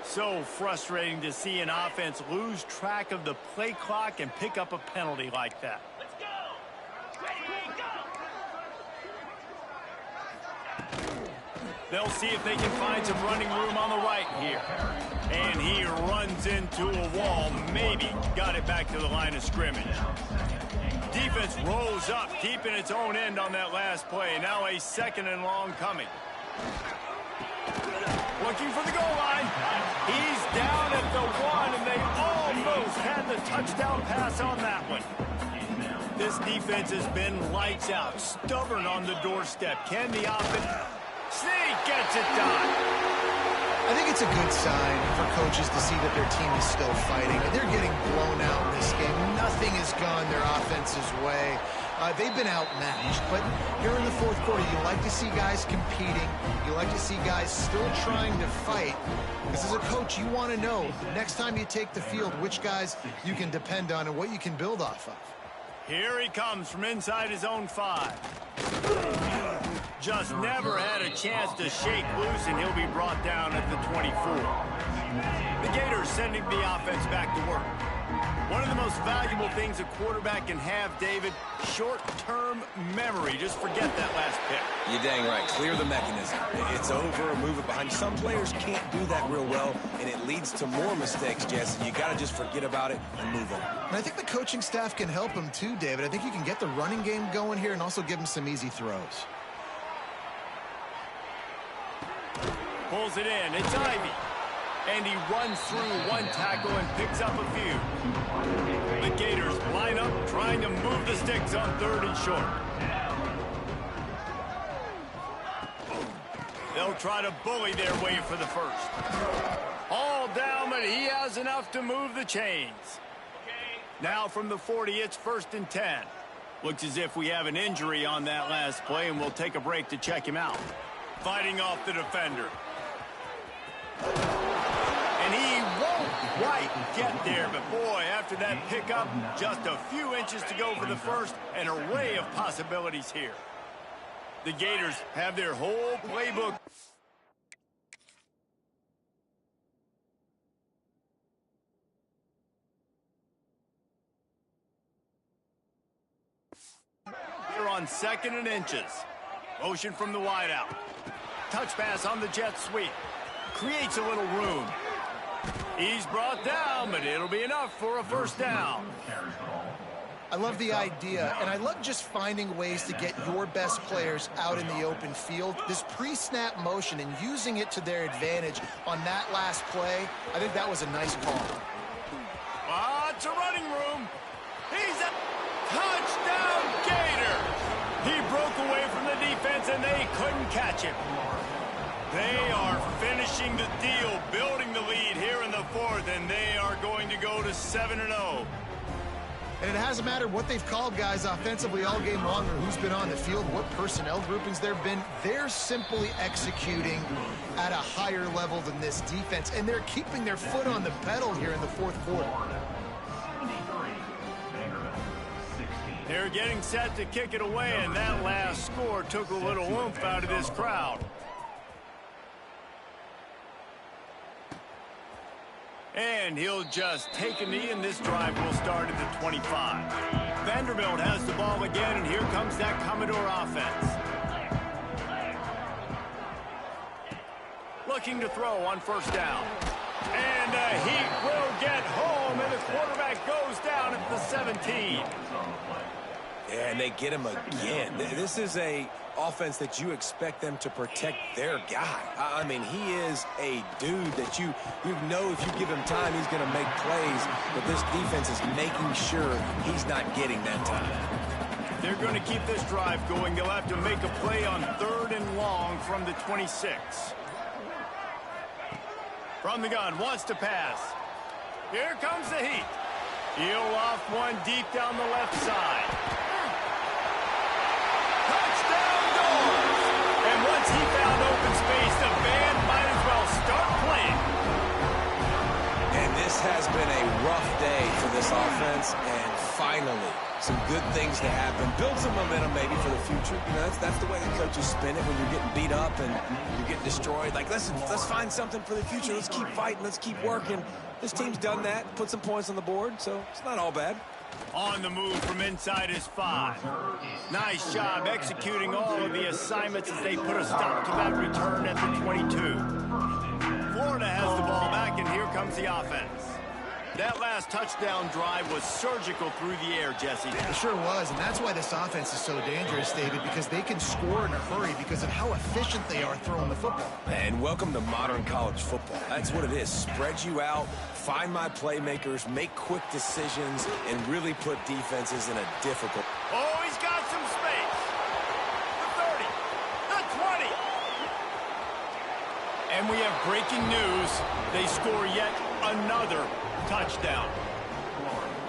So frustrating to see an offense lose track of the play clock and pick up a penalty like that.
Let's go! Ready, go!
They'll see if they can find some running room on the right here. And he runs into a wall. Maybe got it back to the line of scrimmage. Defense rolls up deep in its own end on that last play. Now a 2nd and long coming. Looking for the goal line. He's down at the 1, and they almost had the touchdown pass on that one. This defense has been lights out, stubborn on the doorstep. Can the offense? Sneak gets it done.
I think it's a good sign for coaches to see that their team is still fighting. They're getting blown out in this game. Nothing has gone their offense's way. They've been outmatched, but here in the fourth quarter, you like to see guys competing. You like to see guys still trying to fight. Because as a coach, you want to know, next time you take the field, which guys you can depend on and what you can build off of.
Here he comes from inside his own 5. Just never had a chance to shake loose, and he'll be brought down at the 24. The Gators sending the offense back to work. One of the most valuable things a quarterback can have, David, short-term memory. Just forget that last pick.
You're dang right. Clear the mechanism. It's over, move it behind. Some players can't do that real well, and it leads to more mistakes, Jesse. You got to just forget about it and move on.
And I think the coaching staff can help him too, David. I think you can get the running game going here and also give him some easy throws.
Pulls it in. It's Ivy. And he runs through one tackle and picks up a few. The Gators line up, trying to move the sticks on 3rd and short. They'll try to bully their way for the first. All down, but he has enough to move the chains. Now from the 40, it's 1st and 10. Looks as if we have an injury on that last play, and we'll take a break to check him out. Fighting off the defender. And he won't quite get there, but boy, after that pickup, just a few inches to go for the first, an array of possibilities here. The Gators have their whole playbook. They're on 2nd and inches. Motion from the wideout. Touch pass on the jet sweep. Creates a little room. He's brought down, but it'll be enough for a first down.
I love the idea, and I love just finding ways to get your best players out in the open field. This pre-snap motion and using it to their advantage on that last play, I think that was a nice call.
It's a running room. He's a touchdown Gator. He broke away from the defense, and they couldn't catch him. They are finishing the deal, building the lead here in the 4th, and they are going to go to 7-0.
And it hasn't mattered what they've called guys offensively all game long or who's been on the field, what personnel groupings there have been. They're simply executing at a higher level than this defense, and they're keeping their foot on the pedal here in the 4th quarter.
They're getting set to kick it away, and that last score took a little oomph out of this crowd. And he'll just take a knee, and this drive will start at the 25. Vanderbilt has the ball again, and here comes that Commodore offense. Looking to throw on 1st down. And he will get home, and the quarterback goes down at the 17.
Yeah, and they get him again. This is a offense that you expect them to protect their guy. I mean, he is a dude that you know if you give him time, he's going to make plays, but this defense is making sure he's not getting that time.
They're going to keep this drive going. They'll have to make a play on 3rd and long from the 26. From the gun, wants to pass. Here comes the heat. He'll off one deep down the left side. Touchdown Doors! And once he found open space, the band might as well start playing.
And this has been a rough day for this offense, and finally, some good things to happen. Build some momentum maybe for the future. You know, that's the way the coaches spin it when you're getting beat up and you're getting destroyed. Like, let's find something for the future. Let's keep fighting. Let's keep working. This team's done that, put some points on the board, so it's not all bad.
On the move from inside his 5. Nice job executing all of the assignments as they put a stop to that return at the 22. Florida has the ball back, and here comes the offense. That last touchdown drive was surgical through the air, Jesse.
It sure was, and that's why this offense is so dangerous, David, because they can score in a hurry because of how efficient they are throwing the football.
And welcome to modern college football. That's what it is. Spread you out, find my playmakers, make quick decisions, and really put defenses in a difficult...
Oh, he's got some space. The 30, the 20. And we have breaking news. They score yet another touchdown.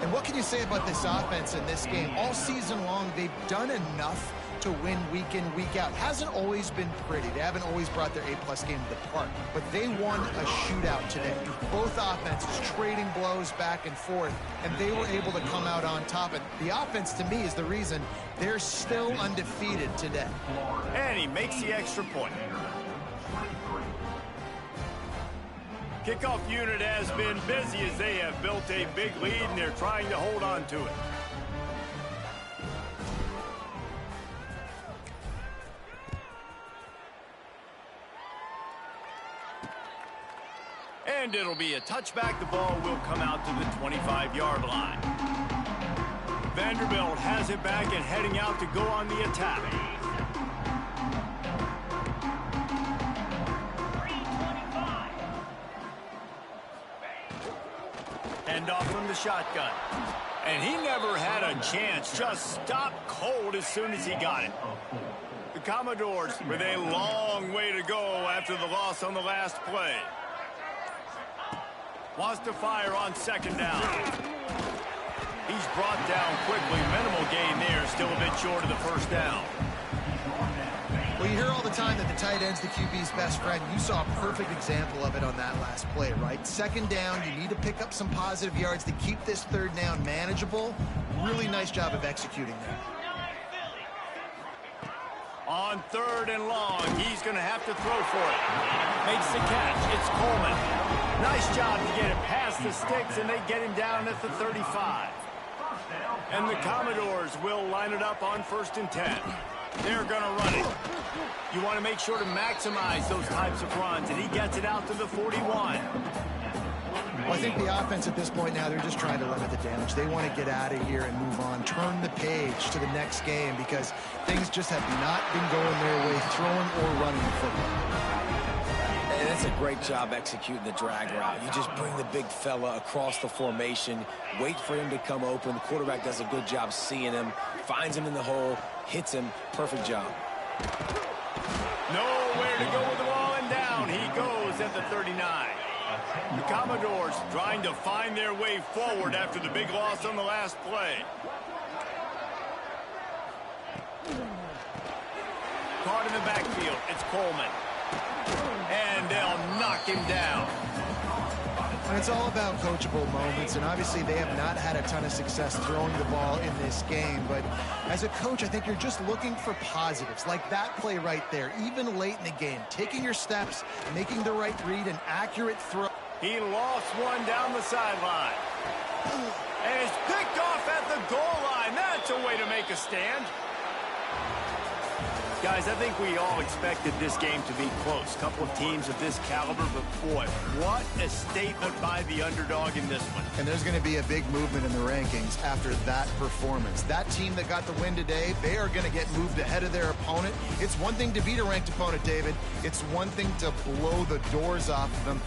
And what can you say about this offense in this game? All season long, they've done enough to win week in, week out. Hasn't always been pretty. They haven't always brought their A-plus game to the park, but they won a shootout today. Both offenses trading blows back and forth, and they were able to come out on top. And the offense, to me, is the reason they're still undefeated today.
And he makes the extra point. Kickoff unit has been busy as they have built a big lead, and they're trying to hold on to it. And it'll be a touchback. The ball will come out to the 25-yard line. Vanderbilt has it back and heading out to go on the attack. Hand off from the shotgun. And he never had a chance. Just stopped cold as soon as he got it. The Commodores with a long way to go after the loss on the last play. Wants to fire on second down. He's brought down quickly. Minimal gain there. Still a bit short of the first down.
Well, you hear all the time that the tight end's the QB's best friend. You saw a perfect example of it on that last play, right? Second down, you need to pick up some positive yards to keep this third down manageable. Really nice job of executing there.
On third and long, he's going to have to throw for it. Makes the catch. It's Coleman. Nice job to get it past the sticks, and they get him down at the 35. And the Commodores will line it up on 1st and 10. They're going to run it. You want to make sure to maximize those types of runs, and he gets it out to the 41.
Well, I think the offense at this point now, they're just trying to limit the damage. They want to get out of here and move on, turn the page to the next game because things just have not been going their way, throwing or running the football.
And that's a great job executing the drag route. You just bring the big fella across the formation, wait for him to come open. The quarterback does a good job seeing him, finds him in the hole, hits him. Perfect job.
Nowhere to go with the ball, and down he goes at the 39. The Commodores trying to find their way forward after the big loss on the last play. Caught in the backfield. It's Coleman. And they'll knock him down.
And it's all about coachable moments, and obviously they have not had a ton of success throwing the ball in this game. But as a coach, I think you're just looking for positives, like that play right there, even late in the game. Taking your steps, making the right read, an accurate throw.
He lost one down the sideline. And it's picked off at the goal line. That's a way to make a stand. Guys, I think we all expected this game to be close. Couple of teams of this caliber, but boy, what a statement by the underdog in this one.
And there's going to be a big movement in the rankings after that performance. That team that got the win today, they are going to get moved ahead of their opponent. It's one thing to beat a ranked opponent, David. It's one thing to blow the doors off of them.